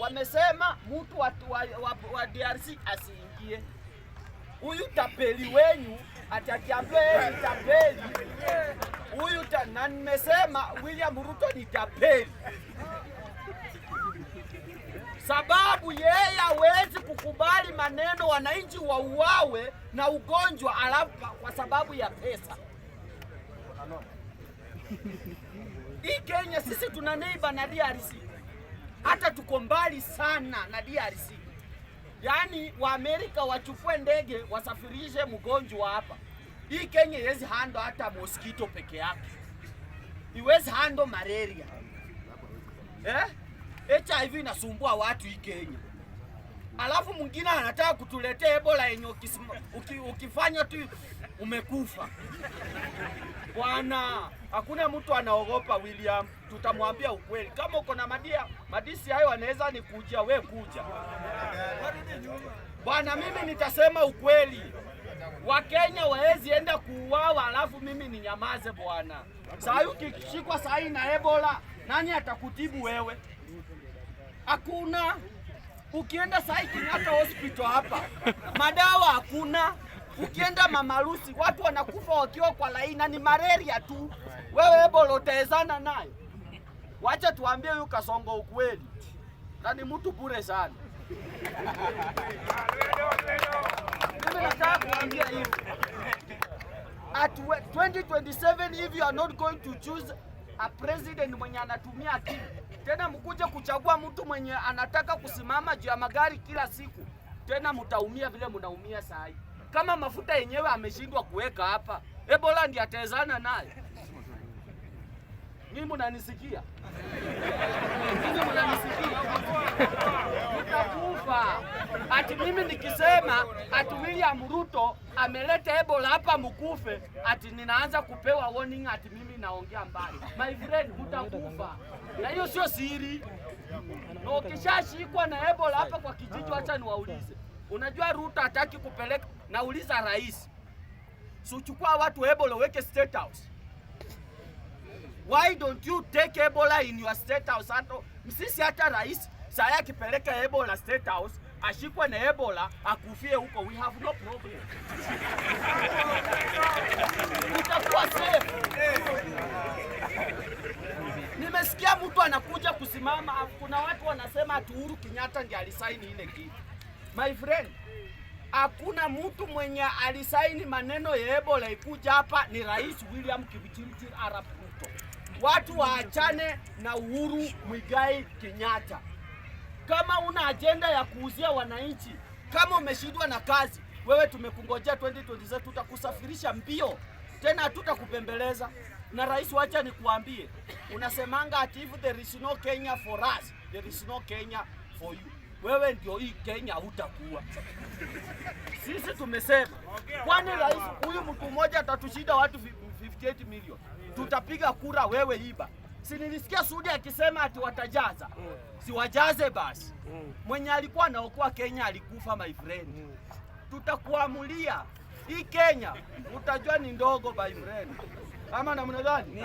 wamesema mtu wa DRC asiingie. Huyu tapeli wenyu atakiambia yeye ni tapeli. Huyu na nimesema William Ruto ni tapeli. Sababu yeye hawezi kukubali maneno wananchi wauawe na ugonjwa alafu kwa sababu ya pesa. Hii Kenya sisi tuna neighbor na DRC. Hata tuko mbali sana na DRC. Yaani wa Amerika wachukue ndege wasafirishe mgonjwa hapa. Hii Kenya iwezi handle hata mosquito peke yake. Iwezi handle malaria. HIV inasumbua watu hii Kenya. Alafu mwingine anataka kutuletea Ebola yenye ukifanya tu umekufa. Bwana, hakuna mtu anaogopa William. Tutamwambia ukweli. Kama uko na madisi hayo wanaweza nikujia, we kuja. Bwana, mimi nitasema ukweli. Wakenya waezi enda kuuawa alafu mimi ninyamaze bwana. Saa ukishikwa saa hii na Ebola, nani atakutibu wewe? Hakuna. Ukienda saa hii Kenyatta hospital hapa, madawa hakuna. Ukienda Mama Lucy, watu wanakufa wakiwa kwa laini, ni malaria tu. Wewe Ebola utaezana nayo? Wacha tuambie huyu Kasongo ukweli. Na ni mtu bure sana. Mimi nataka kuambia hivi. At 2027 if you are not going to choose a president mwenye anatumia akili, tena mkuje kuchagua mtu mwenye anataka kusimama juu ya magari kila siku, tena mtaumia vile mnaumia saa hii. Kama mafuta yenyewe ameshindwa kuweka hapa, Ebola ndiye atezana naye. Mimi mnanisikia? Mimi mnanisikia? Mtakufa. Ati mimi nikisema ati William Ruto ameleta Ebola hapa mkufe, ati ninaanza kupewa warning ati mimi naongea mbali. My friend, mtakufa. Na hiyo sio siri. Na ukishashikwa na Ebola hapa kwa kijiji, acha niwaulize. Unajua Ruto hataki kupeleka, nauliza rais. Si uchukua watu Ebola weke State House. Why don't you take Ebola in your State House? Sisi hata rais saa akipeleka Ebola State House, ashikwe na Ebola akufie huko, we have no problem. Utakuwa safe. Nimesikia mtu anakuja kusimama, kuna watu wanasema ati Uhuru Kenyatta ndiye alisaini ile kitu. My friend, hakuna mtu mwenye alisaini maneno ya Ebola ikuja hapa, ni Rais William Kibichirchir Arap Ruto. Watu waachane na Uhuru Muigai Kenyatta. Kama una agenda ya kuuzia wananchi, kama umeshindwa na kazi, wewe tumekungojea 2027 tutakusafirisha mbio. Tena hatutakupembeleza. Na rais, wacha nikuambie, unasemanga ati if there is no Kenya for us, there is no Kenya for you. Wewe ndio hii Kenya hutakuwa. Sisi tumesema, kwani rais huyu mtu mmoja atatushinda watu 58 million. Tutapiga kura, wewe iba. Si nilisikia Sudi akisema ati watajaza. Si wajaze basi. Mwenye alikuwa anaokoa Kenya alikufa, my friend. Tutakuamulia. Hii Kenya utajua ni ndogo, my friend. Ama namna gani?